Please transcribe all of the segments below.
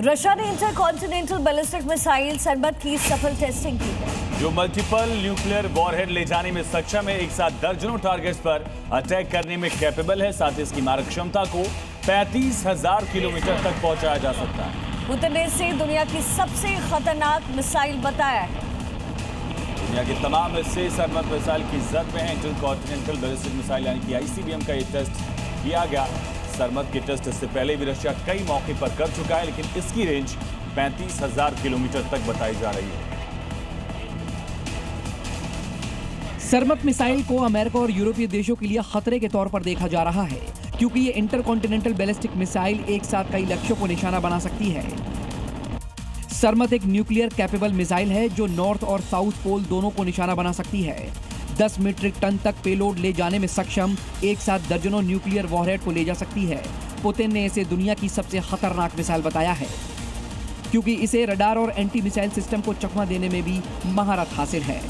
Russia ने intercontinental ballistic missile सरमत की सफल टेस्टिंग की है, जो मल्टीपल न्यूक्लियर वॉरहेड ले जाने में सक्षम है। एक साथ दर्जनों टारगेट्स पर अटैक करने में कैपेबल है। साथ ही इसकी मारक क्षमता को 35,000 किलोमीटर तक पहुंचाया जा सकता है। पुतिन ने इसे दुनिया की सबसे खतरनाक मिसाइल बताया है। दुनिया के तमाम हिस्से सरमत मिसाइल की जद में है। इंटरकॉन्टिनेंटल बैलिस्टिक मिसाइल यानी कि ICBM का ये टेस्ट किया गया। सरमत के टेस्ट इससे पहले भी रशिया कई मौके पर कर चुका है, लेकिन इसकी रेंज 35,000 किलोमीटर तक बताई जा रही है। सरमत मिसाइल को अमेरिका और यूरोपीय देशों के लिए खतरे के तौर पर देखा जा रहा है, क्योंकि ये इंटरकॉन्टिनेंटल बैलिस्टिक मिसाइल एक साथ कई लक्ष्यों को निशाना बना सकती है। सरमत एक न्यूक्लियर कैपेबल मिसाइल है जो नॉर्थ और साउथ पोल दोनों को निशाना बना सकती है। 10 मीट्रिक टन तक पेलोड ले जाने में सक्षम, एक साथ दर्जनों न्यूक्लियर वॉरहेड को ले जा सकती है। पुतिन ने इसे दुनिया की सबसे खतरनाक मिसाइल बताया है, क्योंकि इसे रडार और एंटी मिसाइल सिस्टम को चकमा देने में भी महारत हासिल है।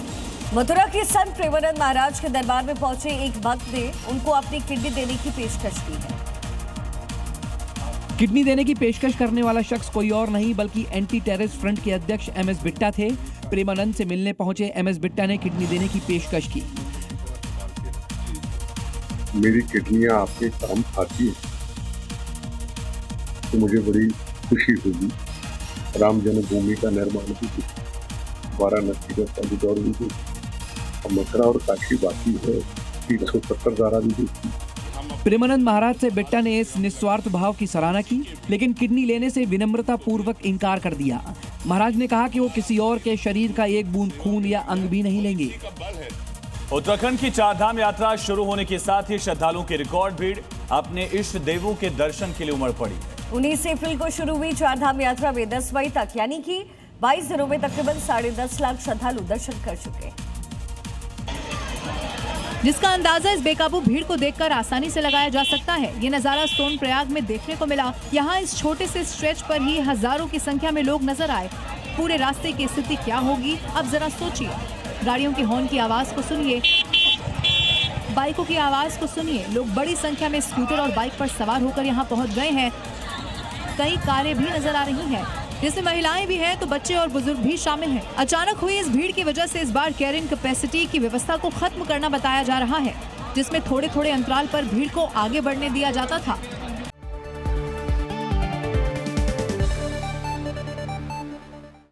मथुरा के संत प्रेमानंद महाराज के दरबार में पहुंचे एक भक्त ने उनको अपनी किडनी देने की पेशकश की है। किडनी देने की पेशकश करने वाला शख्स कोई और नहीं बल्कि एंटी टेररिस्ट फ्रंट के अध्यक्ष MS बिट्टा थे। प्रेमानंद से मिलने पहुंचे MS बिट्टा ने किडनी देने की पेशकश की। मेरी किडनियां आपके काम आती है तो मुझे बड़ी खुशी होगी। राम जन्मभूमि का निर्माण भी, वाराणसी का कॉरिडोर भी, मथुरा और काशी बाकी है, 370 धारा भी। प्रेमानंद महाराज से बिट्टा ने इस निस्वार्थ भाव की सराहना की, लेकिन किडनी लेने से विनम्रता पूर्वक इनकार कर दिया। महाराज ने कहा कि वो किसी और के शरीर का एक बूंद खून या अंग भी नहीं लेंगे। उत्तराखंड की चारधाम यात्रा शुरू होने के साथ ही श्रद्धालुओं की रिकॉर्ड भीड़ अपने इष्ट देवों के दर्शन के लिए उमड़ पड़ी। 19 अप्रैल को शुरू हुई चारधाम यात्रा में 10 मई तक यानी कि 22 दिनों में तकरीबन 10.5 लाख श्रद्धालु दर्शन कर चुके हैं, जिसका अंदाजा इस बेकाबू भीड़ को देखकर आसानी से लगाया जा सकता है। ये नजारा सोनप्रयाग में देखने को मिला। यहाँ इस छोटे से स्ट्रेच पर ही हजारों की संख्या में लोग नजर आए। पूरे रास्ते की स्थिति क्या होगी, अब जरा सोचिए। गाड़ियों के हॉर्न की आवाज को सुनिए, बाइकों की आवाज को सुनिए। लोग बड़ी संख्या में स्कूटर और बाइक पर सवार होकर यहाँ पहुँच गए हैं। कई कारें भी नजर आ रही हैं, जिसमें महिलाएं भी हैं तो बच्चे और बुजुर्ग भी शामिल हैं। अचानक हुई इस भीड़ की वजह से इस बार कैरिंग कैपेसिटी की व्यवस्था को खत्म करना बताया जा रहा है, जिसमें थोड़े थोड़े अंतराल पर भीड़ को आगे बढ़ने दिया जाता था।